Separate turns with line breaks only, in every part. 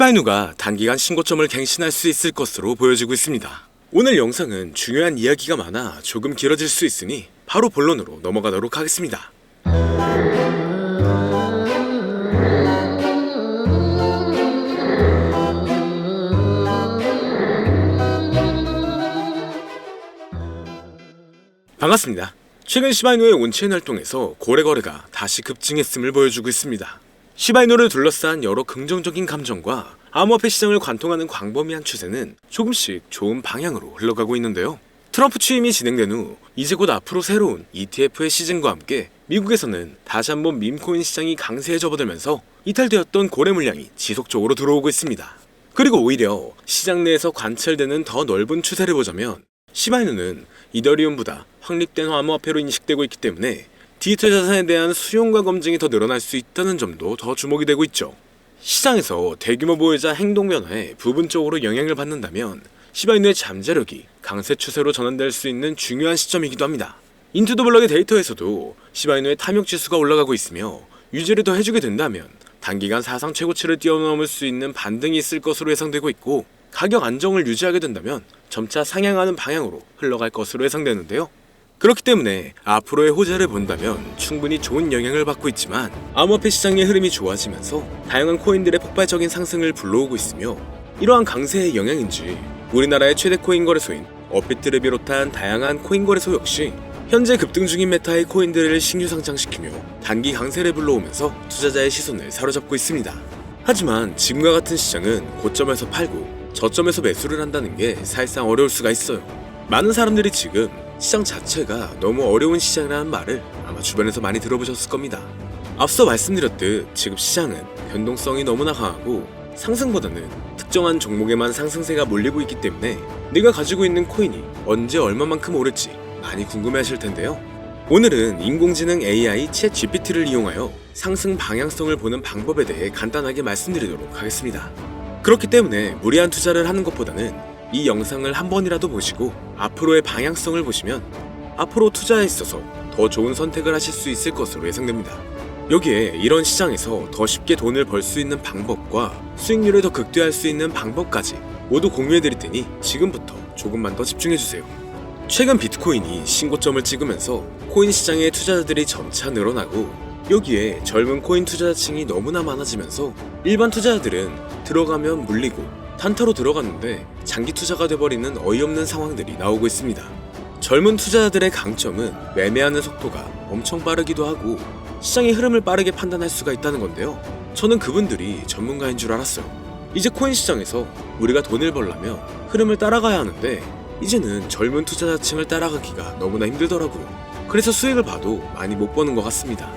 시바이누가 단기간 신고점을 갱신할 수 있을 것으로 보여지고 있습니다. 오늘 영상은 중요한 이야기가 많아 조금 길어질 수 있으니 바로 본론으로 넘어가도록 하겠습니다. 반갑습니다. 최근 시바이누의 온체인 활동에서 고래 거래가 다시 급증했음을 보여주고 있습니다. 시바이누를 둘러싼 여러 긍정적인 감정과 암호화폐 시장을 관통하는 광범위한 추세는 조금씩 좋은 방향으로 흘러가고 있는데요. 트럼프 취임이 진행된 후 이제 곧 앞으로 새로운 ETF의 시즌과 함께 미국에서는 다시 한번 밈코인 시장이 강세에 접어들면서 이탈되었던 고래 물량이 지속적으로 들어오고 있습니다. 그리고 오히려 시장 내에서 관찰되는 더 넓은 추세를 보자면 시바이누는 이더리움보다 확립된 암호화폐로 인식되고 있기 때문에 디지털 자산에 대한 수용과 검증이 더 늘어날 수 있다는 점도 더 주목이 되고 있죠. 시장에서 대규모 보유자 행동 변화에 부분적으로 영향을 받는다면 시바이누의 잠재력이 강세 추세로 전환될 수 있는 중요한 시점이기도 합니다. 인투더블럭의 데이터에서도 시바이누의 탐욕 지수가 올라가고 있으며 유지를 더 해주게 된다면 단기간 사상 최고치를 뛰어넘을 수 있는 반등이 있을 것으로 예상되고 있고, 가격 안정을 유지하게 된다면 점차 상향하는 방향으로 흘러갈 것으로 예상되는데요. 그렇기 때문에 앞으로의 호재를 본다면 충분히 좋은 영향을 받고 있지만 암호화폐 시장의 흐름이 좋아지면서 다양한 코인들의 폭발적인 상승을 불러오고 있으며, 이러한 강세의 영향인지 우리나라의 최대 코인 거래소인 업비트를 비롯한 다양한 코인 거래소 역시 현재 급등 중인 메타의 코인들을 신규 상장시키며 단기 강세를 불러오면서 투자자의 시선을 사로잡고 있습니다. 하지만 지금과 같은 시장은 고점에서 팔고 저점에서 매수를 한다는 게 사실상 어려울 수가 있어요. 많은 사람들이 지금 시장 자체가 너무 어려운 시장이라는 말을 아마 주변에서 많이 들어보셨을 겁니다. 앞서 말씀드렸듯 지금 시장은 변동성이 너무나 강하고 상승보다는 특정한 종목에만 상승세가 몰리고 있기 때문에 내가 가지고 있는 코인이 언제 얼마만큼 오를지 많이 궁금해하실 텐데요. 오늘은 인공지능 AI 챗 GPT를 이용하여 상승 방향성을 보는 방법에 대해 간단하게 말씀드리도록 하겠습니다. 그렇기 때문에 무리한 투자를 하는 것보다는 이 영상을 한 번이라도 보시고 앞으로의 방향성을 보시면 앞으로 투자에 있어서 더 좋은 선택을 하실 수 있을 것으로 예상됩니다. 여기에 이런 시장에서 더 쉽게 돈을 벌 수 있는 방법과 수익률을 더 극대화할 수 있는 방법까지 모두 공유해드릴 테니 지금부터 조금만 더 집중해주세요. 최근 비트코인이 신고점을 찍으면서 코인 시장의 투자자들이 점차 늘어나고, 여기에 젊은 코인 투자자층이 너무나 많아지면서 일반 투자자들은 들어가면 물리고 단타로 들어갔는데 장기 투자가 돼버리는 어이없는 상황들이 나오고 있습니다. 젊은 투자자들의 강점은 매매하는 속도가 엄청 빠르기도 하고 시장의 흐름을 빠르게 판단할 수가 있다는 건데요. 저는 그분들이 전문가인 줄 알았어요. 이제 코인 시장에서 우리가 돈을 벌려면 흐름을 따라가야 하는데 이제는 젊은 투자자층을 따라가기가 너무나 힘들더라고요. 그래서 수익을 봐도 많이 못 버는 것 같습니다.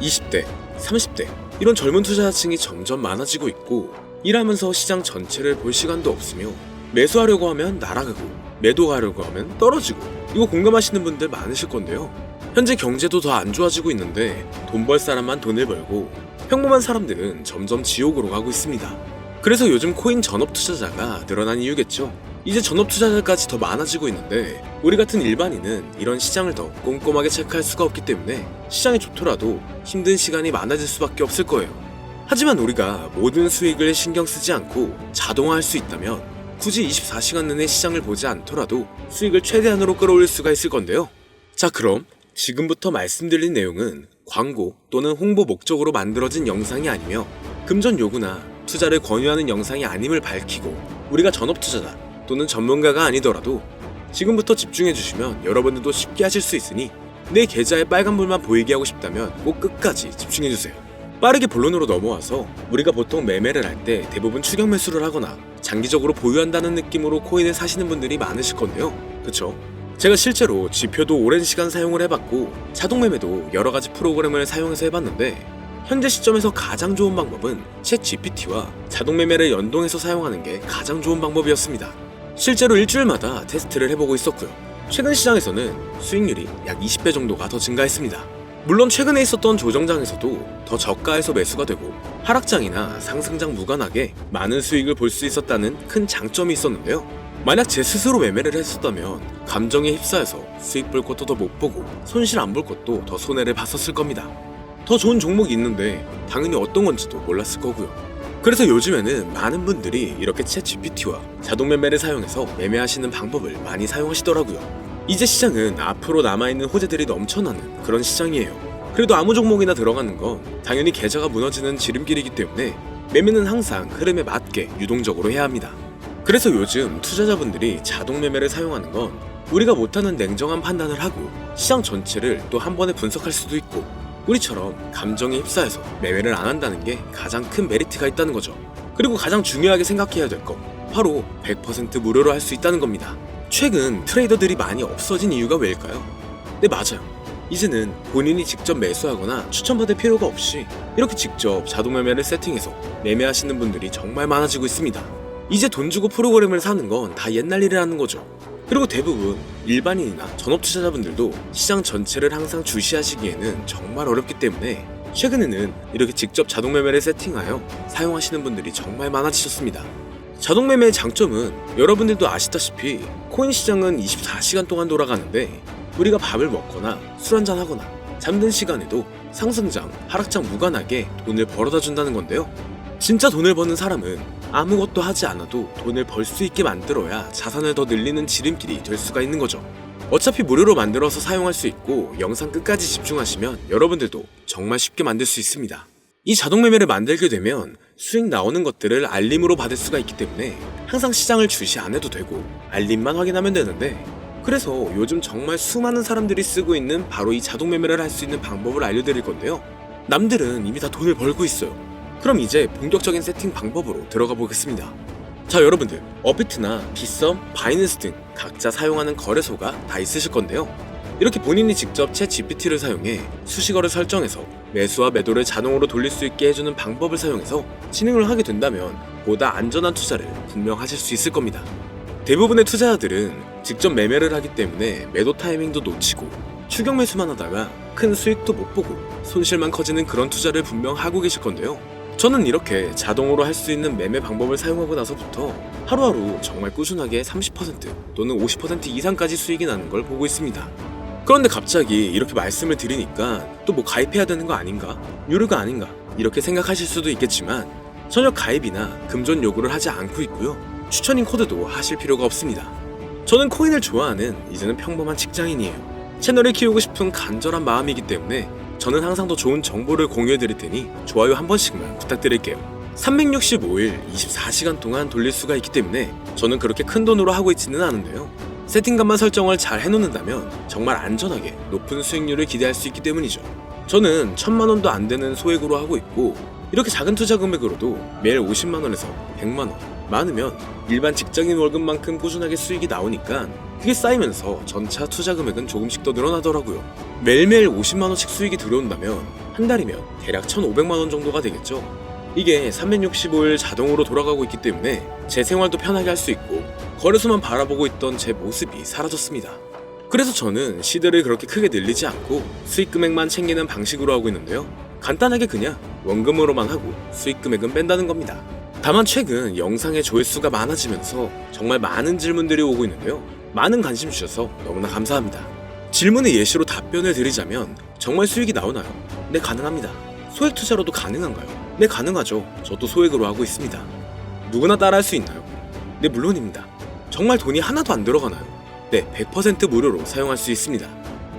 20대, 30대 이런 젊은 투자자층이 점점 많아지고 있고, 일하면서 시장 전체를 볼 시간도 없으며 매수하려고 하면 날아가고 매도하려고 하면 떨어지고, 이거 공감하시는 분들 많으실 건데요. 현재 경제도 더 안 좋아지고 있는데 돈 벌 사람만 돈을 벌고 평범한 사람들은 점점 지옥으로 가고 있습니다. 그래서 요즘 코인 전업 투자자가 늘어난 이유겠죠. 이제 전업 투자자까지 더 많아지고 있는데 우리 같은 일반인은 이런 시장을 더 꼼꼼하게 체크할 수가 없기 때문에 시장이 좋더라도 힘든 시간이 많아질 수밖에 없을 거예요. 하지만 우리가 모든 수익을 신경 쓰지 않고 자동화할 수 있다면 굳이 24시간 내내 시장을 보지 않더라도 수익을 최대한으로 끌어올릴 수가 있을 건데요. 자, 그럼 지금부터 말씀드린 내용은 광고 또는 홍보 목적으로 만들어진 영상이 아니며 금전 요구나 투자를 권유하는 영상이 아님을 밝히고, 우리가 전업 투자자 또는 전문가가 아니더라도 지금부터 집중해주시면 여러분들도 쉽게 하실 수 있으니 내 계좌에 빨간불만 보이게 하고 싶다면 꼭 끝까지 집중해주세요. 빠르게 본론으로 넘어와서 우리가 보통 매매를 할 때 대부분 추격 매수를 하거나 장기적으로 보유한다는 느낌으로 코인을 사시는 분들이 많으실 건데요. 그쵸? 제가 실제로 지표도 오랜 시간 사용을 해봤고 자동 매매도 여러 가지 프로그램을 사용해서 해봤는데 현재 시점에서 가장 좋은 방법은 챗 GPT와 자동 매매를 연동해서 사용하는 게 가장 좋은 방법이었습니다. 실제로 일주일마다 테스트를 해보고 있었고요. 최근 시장에서는 수익률이 약 20배 정도가 더 증가했습니다. 물론 최근에 있었던 조정장에서도 더 저가에서 매수가 되고 하락장이나 상승장 무관하게 많은 수익을 볼 수 있었다는 큰 장점이 있었는데요. 만약 제 스스로 매매를 했었다면 감정에 휩싸여서 수익 볼 것도 더 못 보고 손실 안 볼 것도 더 손해를 봤었을 겁니다. 더 좋은 종목이 있는데 당연히 어떤 건지도 몰랐을 거고요. 그래서 요즘에는 많은 분들이 이렇게 챗 GPT와 자동 매매를 사용해서 매매하시는 방법을 많이 사용하시더라고요. 이제 시장은 앞으로 남아있는 호재들이 넘쳐나는 그런 시장이에요. 그래도 아무 종목이나 들어가는 건 당연히 계좌가 무너지는 지름길이기 때문에 매매는 항상 흐름에 맞게 유동적으로 해야 합니다. 그래서 요즘 투자자분들이 자동 매매를 사용하는 건 우리가 못하는 냉정한 판단을 하고 시장 전체를 또 한 번에 분석할 수도 있고, 우리처럼 감정에 휩싸여서 매매를 안 한다는 게 가장 큰 메리트가 있다는 거죠. 그리고 가장 중요하게 생각해야 될 건 바로 100% 무료로 할 수 있다는 겁니다. 최근 트레이더들이 많이 없어진 이유가 왜일까요? 네, 맞아요. 이제는 본인이 직접 매수하거나 추천받을 필요가 없이 이렇게 직접 자동 매매를 세팅해서 매매하시는 분들이 정말 많아지고 있습니다. 이제 돈 주고 프로그램을 사는 건 다 옛날 일이라는 거죠. 그리고 대부분 일반인이나 전업 투자자분들도 시장 전체를 항상 주시하시기에는 정말 어렵기 때문에 최근에는 이렇게 직접 자동 매매를 세팅하여 사용하시는 분들이 정말 많아지셨습니다. 자동 매매의 장점은 여러분들도 아시다시피 코인 시장은 24시간 동안 돌아가는데 우리가 밥을 먹거나 술 한잔 하거나 잠든 시간에도 상승장, 하락장 무관하게 돈을 벌어다 준다는 건데요. 진짜 돈을 버는 사람은 아무것도 하지 않아도 돈을 벌 수 있게 만들어야 자산을 더 늘리는 지름길이 될 수가 있는 거죠. 어차피 무료로 만들어서 사용할 수 있고 영상 끝까지 집중하시면 여러분들도 정말 쉽게 만들 수 있습니다. 이 자동 매매를 만들게 되면 수익 나오는 것들을 알림으로 받을 수가 있기 때문에 항상 시장을 주시 안 해도 되고 알림만 확인하면 되는데, 그래서 요즘 정말 수많은 사람들이 쓰고 있는 바로 이 자동 매매를 할 수 있는 방법을 알려드릴 건데요. 남들은 이미 다 돈을 벌고 있어요. 그럼 이제 본격적인 세팅 방법으로 들어가 보겠습니다. 자, 여러분들 업비트나 빗썸, 바이낸스 등 각자 사용하는 거래소가 다 있으실 건데요. 이렇게 본인이 직접 챗 GPT를 사용해 수식어를 설정해서 매수와 매도를 자동으로 돌릴 수 있게 해주는 방법을 사용해서 진행을 하게 된다면 보다 안전한 투자를 분명 하실 수 있을 겁니다. 대부분의 투자자들은 직접 매매를 하기 때문에 매도 타이밍도 놓치고 추격 매수만 하다가 큰 수익도 못 보고 손실만 커지는 그런 투자를 분명 하고 계실 건데요. 저는 이렇게 자동으로 할 수 있는 매매 방법을 사용하고 나서부터 하루하루 정말 꾸준하게 30% 또는 50% 이상까지 수익이 나는 걸 보고 있습니다. 그런데 갑자기 이렇게 말씀을 드리니까 또 뭐 가입해야 되는 거 아닌가? 유료가 아닌가? 이렇게 생각하실 수도 있겠지만 전혀 가입이나 금전 요구를 하지 않고 있고요. 추천인 코드도 하실 필요가 없습니다. 저는 코인을 좋아하는 이제는 평범한 직장인이에요. 채널을 키우고 싶은 간절한 마음이기 때문에 저는 항상 더 좋은 정보를 공유해드릴 테니 좋아요 한 번씩만 부탁드릴게요. 365일 24시간 동안 돌릴 수가 있기 때문에 저는 그렇게 큰 돈으로 하고 있지는 않은데요. 세팅값만 설정을 잘 해놓는다면 정말 안전하게 높은 수익률을 기대할 수 있기 때문이죠. 저는 1000만원도 안 되는 소액으로 하고 있고 이렇게 작은 투자 금액으로도 매일 50만원에서 100만원, 많으면 일반 직장인 월급만큼 꾸준하게 수익이 나오니까 그게 쌓이면서 전차 투자 금액은 조금씩 더 늘어나더라고요. 매일매일 50만원씩 수익이 들어온다면 한 달이면 대략 1500만원 정도가 되겠죠. 이게 365일 자동으로 돌아가고 있기 때문에 제 생활도 편하게 할 수 있고 거래소만 바라보고 있던 제 모습이 사라졌습니다. 그래서 저는 시드를 그렇게 크게 늘리지 않고 수익 금액만 챙기는 방식으로 하고 있는데요. 간단하게 그냥 원금으로만 하고 수익 금액은 뺀다는 겁니다. 다만 최근 영상의 조회수가 많아지면서 정말 많은 질문들이 오고 있는데요. 많은 관심 주셔서 너무나 감사합니다. 질문의 예시로 답변을 드리자면 정말 수익이 나오나요? 네, 가능합니다. 소액 투자로도 가능한가요? 네, 가능하죠. 저도 소액으로 하고 있습니다. 누구나 따라할 수 있나요? 네, 물론입니다. 정말 돈이 하나도 안 들어가나요? 네, 100% 무료로 사용할 수 있습니다.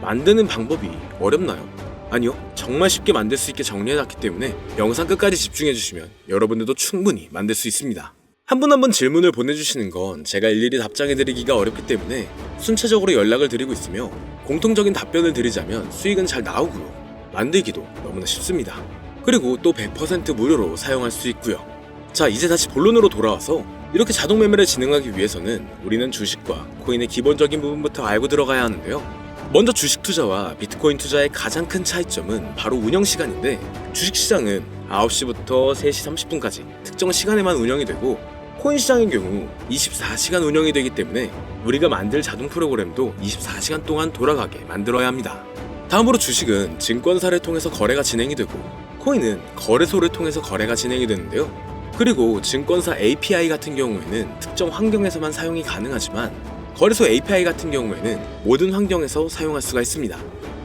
만드는 방법이 어렵나요? 아니요, 정말 쉽게 만들 수 있게 정리해놨기 때문에 영상 끝까지 집중해주시면 여러분들도 충분히 만들 수 있습니다. 한 분 한 분 질문을 보내주시는 건 제가 일일이 답장해드리기가 어렵기 때문에 순차적으로 연락을 드리고 있으며 공통적인 답변을 드리자면 수익은 잘 나오고요. 만들기도 너무나 쉽습니다. 그리고 또 100% 무료로 사용할 수 있고요. 자, 이제 다시 본론으로 돌아와서 이렇게 자동 매매를 진행하기 위해서는 우리는 주식과 코인의 기본적인 부분부터 알고 들어가야 하는데요. 먼저 주식 투자와 비트코인 투자의 가장 큰 차이점은 바로 운영 시간인데, 주식 시장은 9시부터 3시 30분까지 특정 시간에만 운영이 되고 코인 시장의 경우 24시간 운영이 되기 때문에 우리가 만들 자동 프로그램도 24시간 동안 돌아가게 만들어야 합니다. 다음으로 주식은 증권사를 통해서 거래가 진행이 되고 코인은 거래소를 통해서 거래가 진행이 되는데요. 그리고 증권사 API 같은 경우에는 특정 환경에서만 사용이 가능하지만 거래소 API 같은 경우에는 모든 환경에서 사용할 수가 있습니다.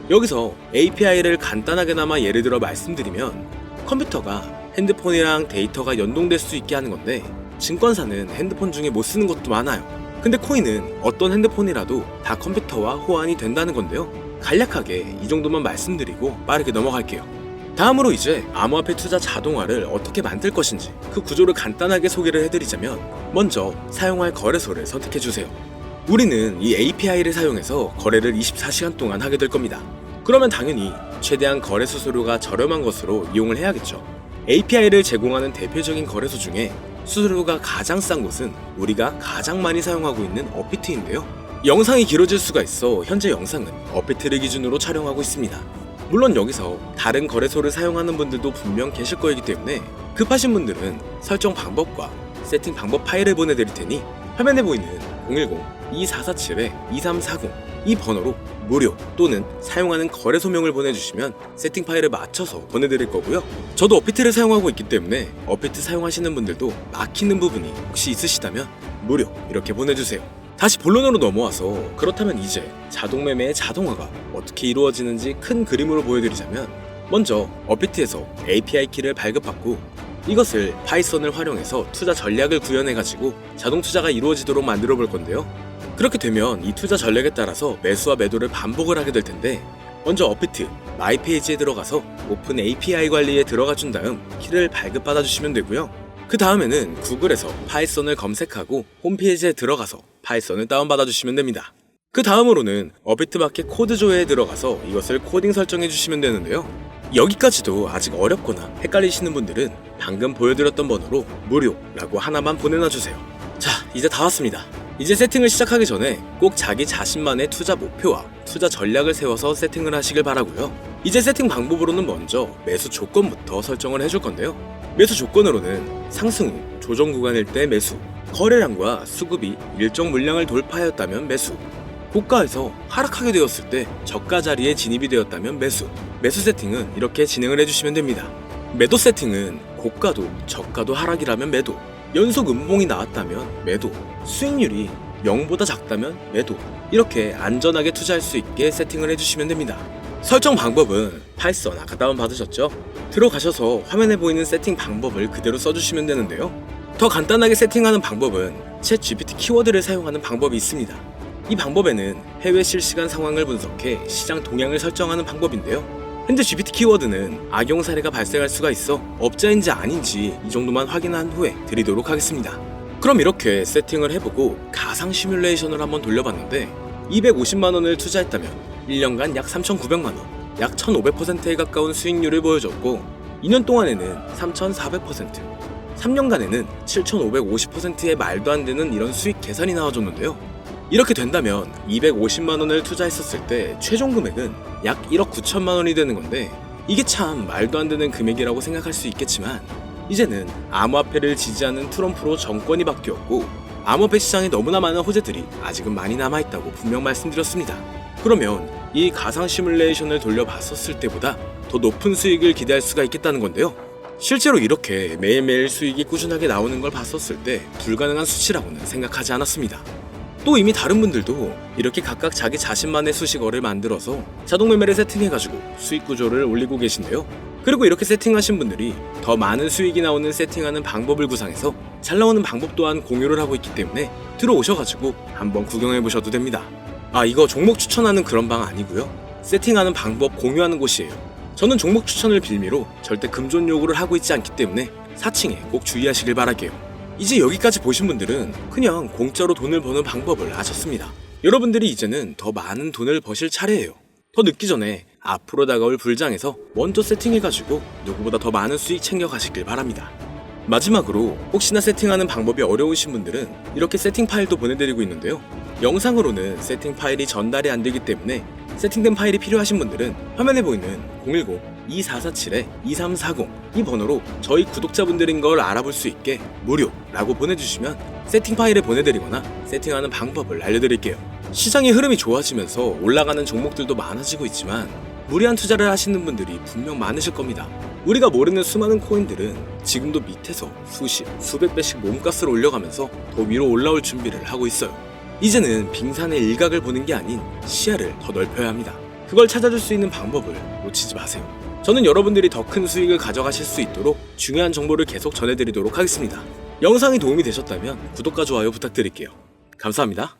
여기서 API를 간단하게나마 예를 들어 말씀드리면 컴퓨터가 핸드폰이랑 데이터가 연동될 수 있게 하는 건데, 증권사는 핸드폰 중에 못 쓰는 것도 많아요. 근데 코인은 어떤 핸드폰이라도 다 컴퓨터와 호환이 된다는 건데요. 간략하게 이 정도만 말씀드리고 빠르게 넘어갈게요. 다음으로 이제 암호화폐 투자 자동화를 어떻게 만들 것인지 그 구조를 간단하게 소개를 해드리자면, 먼저 사용할 거래소를 선택해주세요. 우리는 이 API를 사용해서 거래를 24시간 동안 하게 될 겁니다. 그러면 당연히 최대한 거래소 수수료가 저렴한 것으로 이용을 해야겠죠. API를 제공하는 대표적인 거래소 중에 수수료가 가장 싼 곳은 우리가 가장 많이 사용하고 있는 업비트인데요. 영상이 길어질 수가 있어 현재 영상은 업비트를 기준으로 촬영하고 있습니다. 물론 여기서 다른 거래소를 사용하는 분들도 분명 계실 거이기 때문에 급하신 분들은 설정 방법과 세팅 방법 파일을 보내드릴 테니 화면에 보이는 010-2447-2340 이 번호로 무료 또는 사용하는 거래소명을 보내주시면 세팅 파일을 맞춰서 보내드릴 거고요. 저도 업비트를 사용하고 있기 때문에 업비트 사용하시는 분들도 막히는 부분이 혹시 있으시다면 무료 이렇게 보내주세요. 다시 본론으로 넘어와서, 그렇다면 이제 자동매매의 자동화가 어떻게 이루어지는지 큰 그림으로 보여드리자면, 먼저 업비트에서 API 키를 발급받고 이것을 파이썬을 활용해서 투자 전략을 구현해가지고 자동 투자가 이루어지도록 만들어 볼 건데요. 그렇게 되면 이 투자 전략에 따라서 매수와 매도를 반복을 하게 될 텐데, 먼저 업비트 마이 페이지에 들어가서 오픈 API 관리에 들어가 준 다음 키를 발급받아 주시면 되고요. 그 다음에는 구글에서 파이썬을 검색하고 홈페이지에 들어가서 파이썬을 다운받아 주시면 됩니다. 그 다음으로는 업비트 마켓 코드 조회에 들어가서 이것을 코딩 설정해 주시면 되는데요. 여기까지도 아직 어렵거나 헷갈리시는 분들은 방금 보여드렸던 번호로 무료라고 하나만 보내놔 주세요. 자, 이제 다 왔습니다. 이제 세팅을 시작하기 전에 꼭 자기 자신만의 투자 목표와 투자 전략을 세워서 세팅을 하시길 바라고요. 이제 세팅 방법으로는 먼저 매수 조건부터 설정을 해줄 건데요. 매수 조건으로는 상승 후 조정 구간일 때 매수, 거래량과 수급이 일정 물량을 돌파하였다면 매수, 고가에서 하락하게 되었을 때 저가 자리에 진입이 되었다면 매수, 매수 세팅은 이렇게 진행을 해주시면 됩니다. 매도 세팅은 고가도 저가도 하락이라면 매도, 연속 음봉이 나왔다면 매도, 수익률이 0보다 작다면 매도, 이렇게 안전하게 투자할 수 있게 세팅을 해주시면 됩니다. 설정 방법은 파이썬 아까 다운받으셨죠? 들어가셔서 화면에 보이는 세팅 방법을 그대로 써주시면 되는데요. 더 간단하게 세팅하는 방법은 챗 GPT 키워드를 사용하는 방법이 있습니다. 이 방법에는 해외 실시간 상황을 분석해 시장 동향을 설정하는 방법인데요. 현재 GPT 키워드는 악용 사례가 발생할 수가 있어 업자인지 아닌지 이 정도만 확인한 후에 드리도록 하겠습니다. 그럼 이렇게 세팅을 해보고 가상 시뮬레이션을 한번 돌려봤는데, 250만원을 투자했다면 1년간 약 3,900만원, 약 1,500%에 가까운 수익률을 보여줬고, 2년 동안에는 3,400%, 3년간에는 7,550%의 말도 안 되는 이런 수익 계산이 나와줬는데요. 이렇게 된다면 250만원을 투자했었을 때 최종 금액은 약 1억 9천만원이 되는 건데, 이게 참 말도 안 되는 금액이라고 생각할 수 있겠지만, 이제는 암호화폐를 지지하는 트럼프로 정권이 바뀌었고 암호화폐 시장에 너무나 많은 호재들이 아직은 많이 남아있다고 분명 말씀드렸습니다. 그러면 이 가상 시뮬레이션을 돌려봤었을 때보다 더 높은 수익을 기대할 수가 있겠다는 건데요. 실제로 이렇게 매일매일 수익이 꾸준하게 나오는 걸 봤었을 때 불가능한 수치라고는 생각하지 않았습니다. 또 이미 다른 분들도 이렇게 각각 자기 자신만의 수식어를 만들어서 자동 매매를 세팅해가지고 수익 구조를 올리고 계신데요. 그리고 이렇게 세팅하신 분들이 더 많은 수익이 나오는 세팅하는 방법을 구상해서 잘 나오는 방법 또한 공유를 하고 있기 때문에 들어오셔가지고 한번 구경해보셔도 됩니다. 아, 이거 종목 추천하는 그런 방 아니고요. 세팅하는 방법 공유하는 곳이에요. 저는 종목 추천을 빌미로 절대 금전 요구를 하고 있지 않기 때문에 4층에 꼭 주의하시길 바랄게요. 이제 여기까지 보신 분들은 그냥 공짜로 돈을 버는 방법을 아셨습니다. 여러분들이 이제는 더 많은 돈을 버실 차례예요. 더 늦기 전에 앞으로 다가올 불장에서 먼저 세팅해가지고 누구보다 더 많은 수익 챙겨가시길 바랍니다. 마지막으로 혹시나 세팅하는 방법이 어려우신 분들은 이렇게 세팅 파일도 보내드리고 있는데요. 영상으로는 세팅 파일이 전달이 안 되기 때문에 세팅된 파일이 필요하신 분들은 화면에 보이는 010-2447-2340 이 번호로 저희 구독자분들인 걸 알아볼 수 있게 무료라고 보내주시면 세팅 파일을 보내드리거나 세팅하는 방법을 알려드릴게요. 시장의 흐름이 좋아지면서 올라가는 종목들도 많아지고 있지만 무리한 투자를 하시는 분들이 분명 많으실 겁니다. 우리가 모르는 수많은 코인들은 지금도 밑에서 수십, 수백 배씩 몸값을 올려가면서 더 위로 올라올 준비를 하고 있어요. 이제는 빙산의 일각을 보는 게 아닌 시야를 더 넓혀야 합니다. 그걸 찾아줄 수 있는 방법을 놓치지 마세요. 저는 여러분들이 더 큰 수익을 가져가실 수 있도록 중요한 정보를 계속 전해드리도록 하겠습니다. 영상이 도움이 되셨다면 구독과 좋아요 부탁드릴게요. 감사합니다.